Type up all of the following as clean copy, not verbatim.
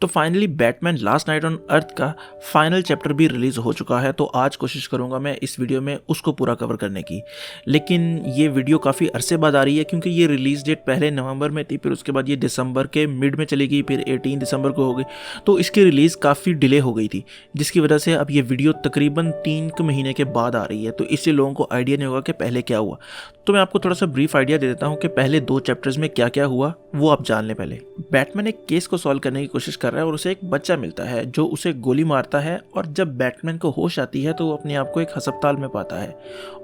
तो finally Batman last night on earth का final chapter भी रिलीज हो चुका है, तो आज कोशिश करूंगा मैं इस वीडियो में उसको पूरा कवर करने की। लेकिन ये वीडियो काफ़ी अरसे बाद आ रही है क्योंकि ये रिलीज डेट पहले नवंबर में थी, फिर उसके बाद ये दिसंबर के मिड में चली गई, फिर 18 दिसंबर को हो गई, तो इसकी रिलीज़ काफ़ी डिले हो गई थी, जिसकी वजह से अब ये वीडियो तकरीबन 3 महीने के बाद आ रही है। तो इससे लोगों को आइडिया नहीं होगा कि पहले क्या हुआ। तो मैं आपको थोड़ा सा ब्रीफ आइडिया दे देता हूँ कि पहले 2 चैप्टर्स में क्या क्या हुआ, वो आप जान लें। पहले बैटमैन एक केस को सॉल्व करने की कोशिश कर रहा है और उसे एक बच्चा मिलता है जो उसे गोली मारता है, और जब बैटमैन को होश आती है तो वो अपने आप को एक अस्पताल में पाता है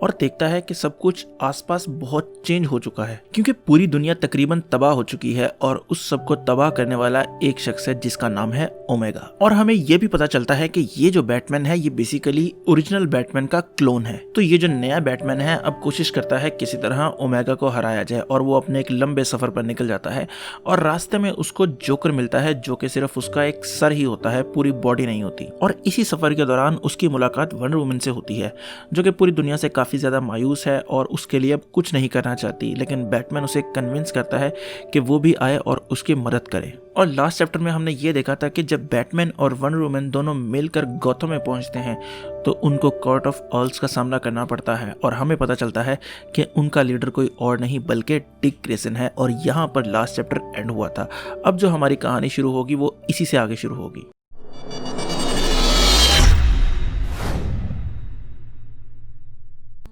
और देखता है कि सब कुछ आसपास बहुत चेंज हो चुका है क्योंकि पूरी दुनिया तकरीबन तबाह हो चुकी है और उस सब को तबाह करने वाला एक शख्स है जिसका नाम है ओमेगा। और हमें यह भी पता चलता है कि ये जो बैटमैन है ये बेसिकली ओरिजिनल बैटमैन का क्लोन है। तो ये जो नया बैटमैन है अब कोशिश करता है किसी तरह ओमेगा को हराया जाए और वो अपने एक लंबे सफर पर निकल जाता है और रास्ते में उसको जोकर मिलता है जो कि सिर्फ उसका एक सर ही होता है, पूरी बॉडी नहीं होती। और इसी सफर के दौरान उसकी मुलाकात वंडर वुमन से होती है जो कि पूरी दुनिया से काफी ज्यादा मायूस है और उसके लिए अब कुछ नहीं करना चाहती, लेकिन बैटमैन उसे कन्विंस करता है कि वो भी आए और उसकी मदद करे। और लास्ट चैप्टर में हमने ये देखा था कि जब बैटमैन और वंडर वुमन दोनों मिलकर गॉथम में पहुंचते हैं तो उनको कोर्ट ऑफ ऑल्स का सामना करना पड़ता है और हमें पता चलता है कि उनका लीडर कोई और नहीं बल्कि डिक ग्रेसन है। और यहाँ पर लास्ट चैप्टर एंड हुआ था। अब जो हमारी कहानी शुरू होगी वो इसी से आगे शुरू होगी।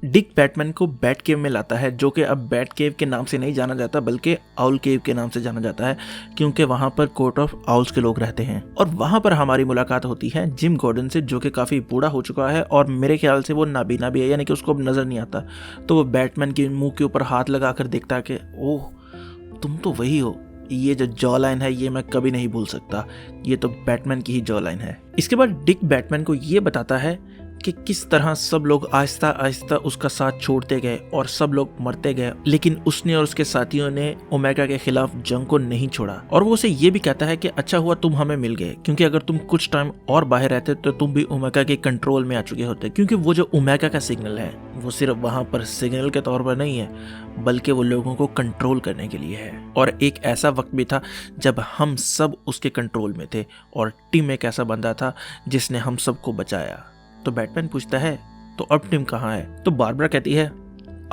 डिक बैटमैन को बैट केव में लाता है जो कि अब बैट केव के नाम से नहीं जाना जाता बल्कि आउल केव के नाम से जाना जाता है क्योंकि वहां पर कोर्ट ऑफ आउल्स के लोग रहते हैं। और वहां पर हमारी मुलाकात होती है जिम गॉर्डन से जो कि काफ़ी बूढ़ा हो चुका है और मेरे ख्याल से वो नाबीना भी है, यानी कि उसको अब नज़र नहीं आता। तो वो बैटमैन के मुंह के ऊपर हाथ लगा कर देखता है कि ओह तुम तो वही हो, ये जो जॉ लाइन है ये मैं कभी नहीं भूल सकता, ये तो बैटमैन की ही जॉ लाइन है। इसके बाद डिक बैटमैन को ये बताता है कि किस तरह सब लोग आहिस्ता आहिस्ता उसका साथ छोड़ते गए और सब लोग मरते गए, लेकिन उसने और उसके साथियों ने ओमेगा के खिलाफ जंग को नहीं छोड़ा। और वो उसे ये भी कहता है कि अच्छा हुआ तुम हमें मिल गए, क्योंकि अगर तुम कुछ टाइम और बाहर रहते तो तुम भी ओमेगा के कंट्रोल में आ चुके होते, क्योंकि वो जो ओमेगा का सिग्नल है वो सिर्फ वहां पर सिग्नल के तौर पर नहीं है बल्कि वो लोगों को कंट्रोल करने के लिए है। और एक ऐसा वक्त भी था जब हम सब उसके कंट्रोल में थे और टिम एक ऐसा बंदा था जिसने हम सबको बचाया। तो बैटमैन पूछता है तो अब टिम कहाँ है? तो बारबरा कहती है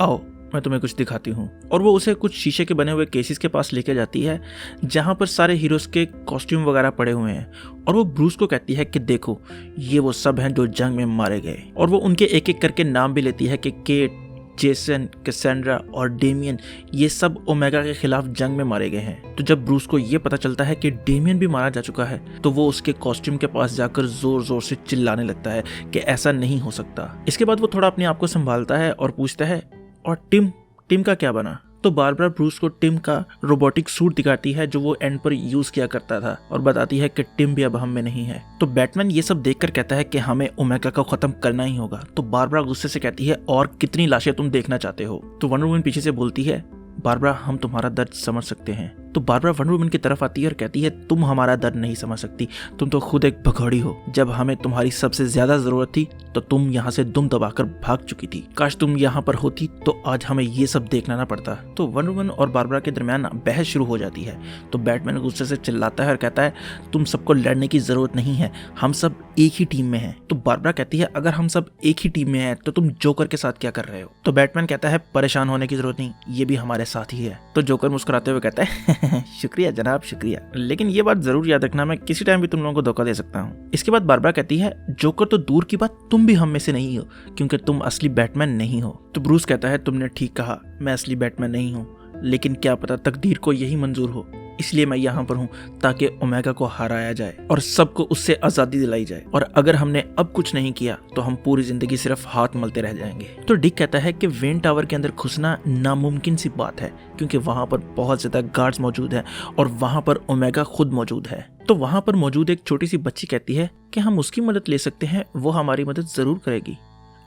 आओ मैं तुम्हें कुछ दिखाती हूँ। और वो उसे कुछ शीशे के बने हुए केसेस के पास लेके जाती है जहाँ पर सारे हीरोज के कॉस्ट्यूम वगैरह पड़े हुए हैं। और वो ब्रूस को कहती है कि देखो ये वो सब हैं जो जंग में मारे गए। और वो उनके एक एक करके नाम भी लेती है कि केट, जेसन, कैसेंड्रा और डेमियन, ये सब ओमेगा के खिलाफ जंग में मारे गए हैं। तो जब ब्रूस को ये पता चलता है कि डेमियन भी मारा जा चुका है तो वो उसके कॉस्ट्यूम के पास जाकर जोर जोर से चिल्लाने लगता है कि ऐसा नहीं हो सकता। इसके बाद वो थोड़ा अपने आप को संभालता है और पूछता है और टिम का क्या बना? तो बारबरा ब्रूस को टिम का रोबोटिक सूट दिखाती है जो वो एंड पर यूज किया करता था और बताती है कि टिम भी अब हम में नहीं है। तो बैटमैन ये सब देखकर कहता है कि हमें ओमेगा को खत्म करना ही होगा। तो बारबरा गुस्से से कहती है और कितनी लाशें तुम देखना चाहते हो? तो वंडर वुमन पीछे से बोलती है बारबरा हम तुम्हारा दर्द समझ सकते हैं। तो बारबरा वंडर वुमन की तरफ आती है और कहती है तुम हमारा दर्द नहीं समझ सकती, तुम तो खुद एक भगोड़ी हो। जब हमें तुम्हारी सबसे ज्यादा जरूरत थी तो तुम यहाँ से दुम दबाकर भाग चुकी थी, काश तुम यहाँ पर होती तो आज हमें ये सब देखना ना पड़ता। तो वंडर वुमन और बारबरा के दरमियान बहस शुरू हो जाती है। तो बैटमैन गुस्से से चिल्लाता है और कहता है तुम सबको लड़ने की जरूरत नहीं है, हम सब एक ही टीम में हैं। तो बारबरा कहती है अगर हम सब एक ही टीम में हैं तो तुम जोकर के साथ क्या कर रहे हो? तो बैटमैन कहता है परेशान होने की जरूरत नहीं, ये भी हमारे साथ ही है। तो जोकर मुस्कुराते हुए कहता है शुक्रिया जनाब शुक्रिया, लेकिन ये बात जरूर याद रखना मैं किसी टाइम भी तुम लोगों को धोखा दे सकता हूँ। इसके बाद बारबरा कहती है जोकर तो दूर की बात तुम भी हम में से नहीं हो क्योंकि तुम असली बैटमैन नहीं हो। तो ब्रूस कहता है तुमने ठीक कहा, मैं असली बैटमैन नहीं हूँ, लेकिन क्या पता तकदीर को यही मंजूर हो, इसलिए मैं यहाँ पर हूँ ताकि ओमेगा को हराया जाए और सबको उससे आज़ादी दिलाई जाए। और अगर हमने अब कुछ नहीं किया तो हम पूरी जिंदगी सिर्फ हाथ मलते रह जाएंगे। तो डिक कहता है कि वेन टावर के अंदर घुसना नामुमकिन सी बात है क्योंकि वहाँ पर बहुत ज़्यादा गार्ड्स मौजूद हैं और वहाँ पर ओमेगा खुद मौजूद है। तो वहाँ पर मौजूद एक छोटी सी बच्ची कहती है कि हम उसकी मदद ले सकते हैं, वो हमारी मदद ज़रूर करेगी।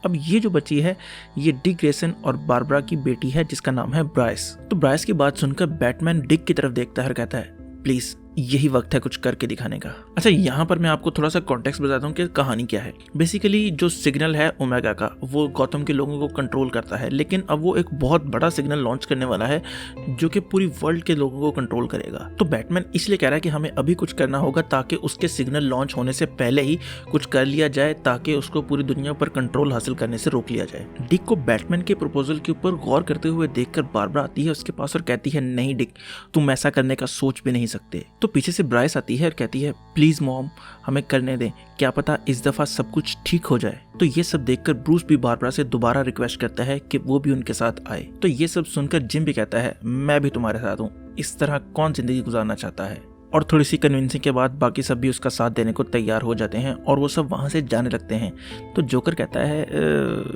अब ये जो बच्ची है ये डिक ग्रेसन और बारबरा की बेटी है जिसका नाम है ब्राइस। तो ब्राइस की बात सुनकर बैटमैन डिक की तरफ देखता है और कहता है प्लीज यही वक्त है कुछ करके दिखाने का। अच्छा, यहाँ पर मैं आपको थोड़ा सा कॉन्टेक्स्ट बताता हूँ कि कहानी क्या है। बेसिकली जो सिग्नल है ओमेगा का, वो गौतम के लोगों को कंट्रोल करता है, लेकिन अब वो एक बहुत बड़ा सिग्नल लॉन्च करने वाला है जो कि पूरी वर्ल्ड के लोगों को कंट्रोल करेगा। तो बैटमैन इसलिए कह रहा है कि हमें अभी कुछ करना होगा ताकि उसके सिग्नल लॉन्च होने से पहले ही कुछ कर लिया जाए, ताकि उसको पूरी दुनिया पर कंट्रोल हासिल करने से रोक लिया जाए। डिक को बैटमैन के प्रपोजल के ऊपर गौर करते हुए देखकर बारबरा आती है उसके पास और कहती है, नहीं डिक, तुम ऐसा करने का सोच भी नहीं सकते। तो पीछे से ब्राइस आती है और कहती है, प्लीज मॉम, हमें करने दें, क्या पता इस दफा सब कुछ ठीक हो जाए। तो ये सब देखकर ब्रूस भी बारबरा से दोबारा रिक्वेस्ट करता है कि वो भी उनके साथ आए। तो ये सब सुनकर जिम भी कहता है, मैं भी तुम्हारे साथ हूँ, इस तरह कौन जिंदगी गुजारना चाहता है। और थोड़ी सी कन्विंसिंग के बाद बाकी सब भी उसका साथ देने को तैयार हो जाते हैं और वो सब वहाँ से जाने लगते हैं। तो जोकर कहता है,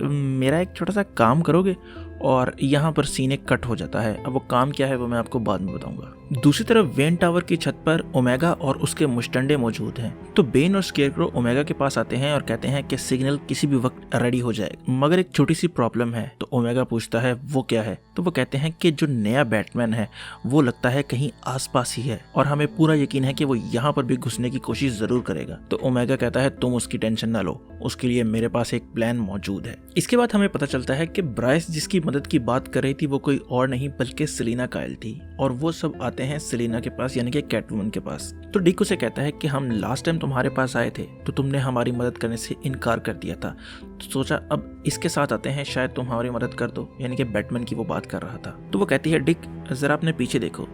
मेरा एक छोटा सा काम करोगे? और यहाँ पर सीन एक कट हो जाता है। अब वो काम क्या है वो मैं आपको बाद में बताऊंगा। दूसरी तरफ वेन टावर की छत पर ओमेगा और उसके मुस्टंडे मौजूद हैं। तो बेन और स्केयरक्रो ओमेगा के पास आते हैं और कहते हैं कि सिग्नल किसी भी वक्त रेडी हो जाएगा, मगर एक छोटी सी प्रॉब्लम है। तो ओमेगा पूछता है वो क्या है? तो वो कहते हैं कि जो नया बैटमैन है वो लगता है कहीं आसपास ही है और हमें पूरा यकीन है कि वो यहाँ पर भी घुसने की कोशिश जरूर करेगा। तो ओमेगा कहता है, तुम उसकी टेंशन ना लो, उसके लिए मेरे पास एक प्लान मौजूद है। इसके बाद हमें पता चलता है कि ब्राइस जिसकी मदद की बात कर रही थी वो कोई और नहीं बल्कि सेलिना काइल थी, और वो सब आते हैं सेलिना के पास, यानी कि कैटवुमन के पास। तो डिक उसे कहता है कि हम लास्ट टाइम तुम्हारे पास आए थे तो तुमने हमारी मदद करने से इनकार कर दिया था, तो सोचा अब इसके साथ आते हैं, शायद तुम हमारी मदद कर दो, यानी कि बैटमैन की वो बात कर रहा था। तो वो कहती है, डिक जरा अपने पीछे देखो,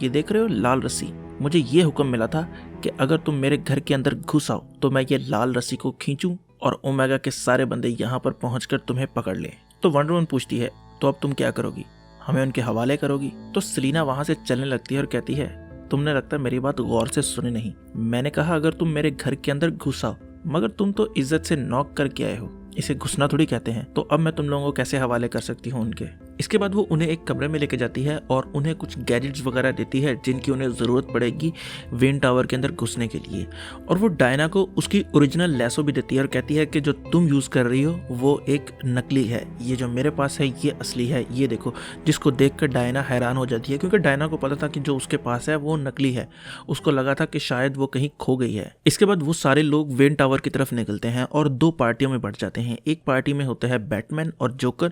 ये देख रहे हो लाल रस्सी? मुझे ये हुक्म मिला था कि अगर तुम मेरे घर के अंदर घुस आओ तो मैं ये लाल रस्सी को खींचूं और ओमेगा के सारे बंदे यहाँ पर पहुंचकर तुम्हें पकड़ लें। तो वंडर वुमन पूछती है, तो अब तुम क्या करोगी? हमें उनके हवाले करोगी? तो सेलिना वहां से चलने लगती है और कहती है, तुमने लगता है मेरी बात गौर से सुनी नहीं। मैंने कहा अगर तुम मेरे घर के अंदर घुसाओ, मगर तुम तो इज्जत से नॉक करके आए हो, इसे घुसना थोड़ी कहते हैं। तो अब मैं तुम लोगों को कैसे हवाले कर सकती हूँ उनके? इसके बाद वो उन्हें एक कमरे में लेके जाती है और उन्हें कुछ गैजेट्स वगैरह देती है जिनकी उन्हें ज़रूरत पड़ेगी वेन टावर के अंदर घुसने के लिए। और वो डायना को उसकी ओरिजिनल लैसो भी देती है और कहती है कि जो तुम यूज़ कर रही हो वो एक नकली है, ये जो मेरे पास है ये असली है, ये देखो। जिसको देखकर डायना हैरान हो जाती है, क्योंकि डायना को पता था कि जो उसके पास है वो नकली है, उसको लगा था कि शायद वो कहीं खो गई है। इसके बाद वो सारे लोग वेन टावर की तरफ निकलते हैं और दो पार्टियों में बढ़ जाते हैं। एक पार्टी में होते हैं बैटमैन और जोकर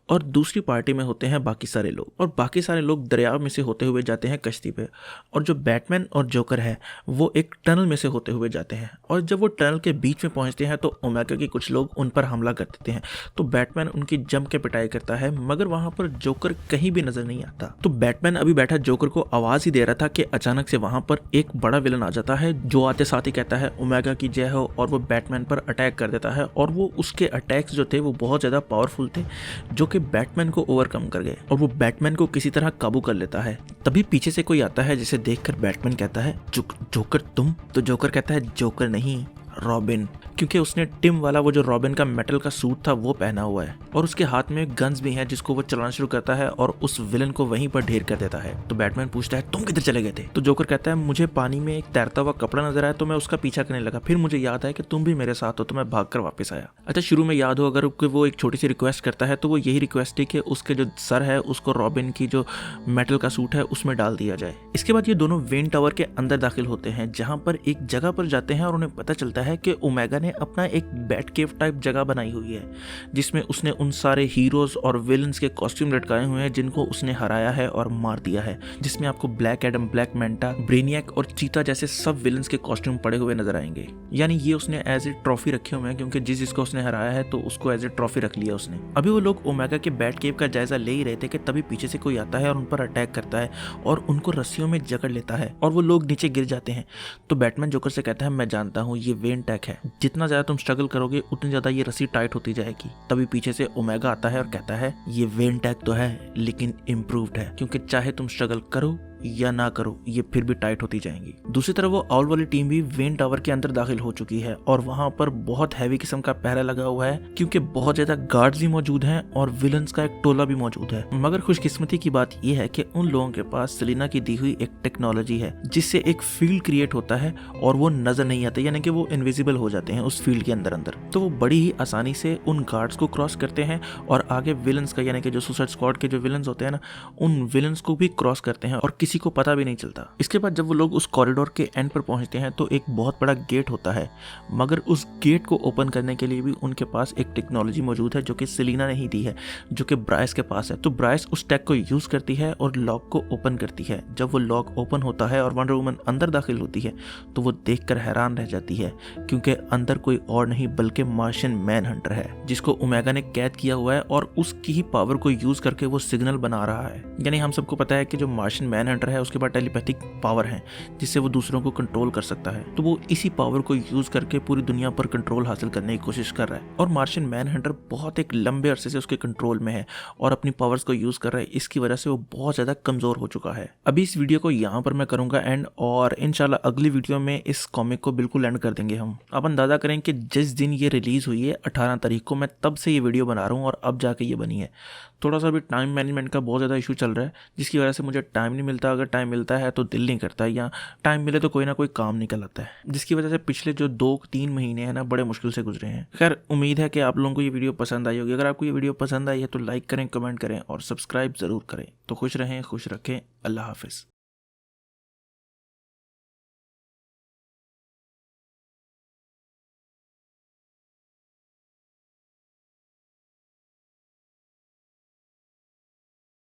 और दूसरी पार्टी में होते हैं बाकी सारे लोग। और बाकी सारे लोग दरिया में से होते हुए जाते हैं कश्ती पे, और जो बैटमैन और जोकर है वो एक टनल में से होते हुए जाते हैं। और जब वो टनल के बीच में पहुंचते हैं तो ओमेगा के कुछ लोग उन पर हमला कर देते हैं। तो बैटमैन उनकी जम के पिटाई करता है, मगर वहां पर जोकर कहीं भी नजर नहीं आता। तो बैटमैन अभी बैठा जोकर को आवाज ही दे रहा था कि अचानक से वहां पर एक बड़ा विलन आ जाता है, जो आते साथ ही कहता है ओमेगा की जय हो, और वो बैटमैन पर अटैक कर देता है। और वो उसके अटैक्स जो थे वो बहुत ज्यादा पावरफुल थे, जो कि बैटमैन को ओवरकम कर गए और वो बैटमैन को किसी तरह काबू कर लेता है। तभी पीछे से कोई आता है जिसे देखकर बैटमैन कहता है, जोकर तुम? तो जोकर कहता है, जोकर नहीं, रॉबिन, क्योंकि उसने टिम वाला वो जो रॉबिन का मेटल का सूट था वो पहना हुआ है और उसके हाथ में गन्स भी हैं जिसको वो चलाना शुरू करता है और उस विलन को वहीं पर ढेर कर देता है। तो बैटमैन पूछता है, तुम किधर चले गए थे? तो जोकर कहता है, मुझे पानी में एक तैरता हुआ कपड़ा नजर आया तो मैं उसका पीछा करने लगा, फिर मुझे याद आया कि तुम भी मेरे साथ हो तो मैं भागकर वापस आया। अच्छा, शुरू में याद हो अगर वो एक छोटी सी रिक्वेस्ट करता है तो वो यही रिक्वेस्ट है कि उसके जो सर है उसको रॉबिन की जो मेटल का सूट है उसमें डाल दिया जाए। इसके बाद ये दोनों वेन टावर के अंदर दाखिल होते हैं, जहां पर एक जगह पर जाते हैं और उन्हें पता चलता है कि ओमेगा ने अपना एक बैट केव टाइप जगह बनाई हुई है, जिसमें उसने उन सारे हीरोज और विलन्स के कॉस्ट्यूम लटकाए हुए हैं जिनको उसने हराया है और मार दिया है, जिसमें आपको ब्लैक एडम, ब्लैक मेंटा, ब्रेनियक और चीता जैसे सब विलन्स के कॉस्ट्यूम पड़े हुए नजर आएंगे। यानी ये उसने एज ए ट्रॉफी रखे हुए हैं, क्योंकि जिसको उसने हराया है तो उसको एज ए ट्रॉफी रख लिया उसने। अभी वो लोग ओमेगा के बैट केव का जायजा ले ही रहे थे कि तभी पीछे से कोई आता है और उन पर अटैक करता है और उनको रस्सियों में जकड़ लेता है और वो लोग नीचे गिर जाते हैं। तो बैटमैन जोकर से कहता है, मैं जानता हूँ ये वेन टैक है, जितना ज्यादा तुम स्ट्रगल करोगे उतनी ज्यादा ये रस्सी टाइट होती जाएगी। तभी पीछे से ओमेगा आता है और कहता है, ये वेन टैक तो है लेकिन इम्प्रूव्ड है, क्योंकि चाहे तुम स्ट्रगल करो या ना करो ये फिर भी टाइट होती जाएंगी। दूसरी तरफ वो आउल वाली टीम भी वेन टावर के अंदर दाखिल हो चुकी है और वहां पर बहुत हैवी किस्म का पहरा लगा हुआ है, क्योंकि बहुत ज्यादा गार्ड्स भी मौजूद हैं और विलन्स का एक टोला भी मौजूद है। मगर खुशकिस्मती की बात यह है कि उन लोगों के पास सेलिना की दी हुई एक टेक्नोलॉजी है जिससे एक फील्ड क्रिएट होता है और वो नजर नहीं आते, यानी कि वो इनविजिबल हो जाते हैं उस फील्ड के अंदर। तो वो बड़ी ही आसानी से उन गार्ड्स को क्रॉस करते हैं और आगे विलन्स का, यानी कि जो सुसाइड स्क्वाड के जो विलन्स होते हैं ना, उन विलन्स को भी क्रॉस करते हैं और किसी को पता भी नहीं चलता। इसके बाद जब वो लोग उस कॉरिडोर के एंड पर पहुंचते हैं तो एक बहुत बड़ा गेट होता है, मगर उस गेट को ओपन करने के लिए भी उनके पास एक टेक्नोलॉजी मौजूद है जो कि सेलिना ने ही दी है, जो कि ब्राइस के पास है। तो ब्राइस उस टेक को यूज करती है और लॉक को ओपन करती है। जब वो लॉक ओपन होता है और वंडर वुमन अंदर दाखिल होती है तो वो देखकर हैरान रह जाती है, क्योंकि अंदर कोई और नहीं बल्कि मार्शियन मैन हंटर है, जिसको ओमेगा ने कैद किया हुआ है और उसकी ही पावर को यूज करके वो सिग्नल बना रहा है। यानी हम सबको पता है कि जो मार्शियन मैन हंटर है उसके पास टेलीपैथिक पावर है, जिससे वो दूसरों को कंट्रोल कर सकता है। तो वो इसी पावर को यूज करके पूरी दुनिया पर कंट्रोल हासिल करने की कोशिश कर रहा है। और मार्शियन मैन हंटर बहुत एक लंबे अरसे से उसके कंट्रोल में है और अपनी पावर्स को यूज कर रहा है। इसकी वजह से वो बहुत ज्यादा कमजोर हो चुका है। अभी इस वीडियो को यहाँ पर मैं करूंगा एंड, और इंशाल्लाह अगली वीडियो में इस कॉमिक को बिल्कुल एंड कर देंगे हम। अब अंदाजा करें कि जिस दिन ये रिलीज हुई है 18 तारीख को, मैं तब से ये वीडियो बना रहा हूँ और अब जाके ये बनी है। थोड़ा सा भी टाइम मैनेजमेंट का बहुत ज़्यादा इशू चल रहा है, जिसकी वजह से मुझे टाइम नहीं मिलता। अगर टाइम मिलता है तो दिल नहीं करता, या टाइम मिले तो कोई ना कोई काम निकल आता है, जिसकी वजह से पिछले जो 2-3 महीने हैं ना बड़े मुश्किल से गुजरे हैं। खैर, उम्मीद है कि आप लोगों को ये वीडियो पसंद आई होगी। अगर आपको ये वीडियो पसंद आई है तो लाइक करें, कमेंट करें और सब्सक्राइब ज़रूर करें। तो खुश रहें, खुश रखें। अल्लाह हाफिज़।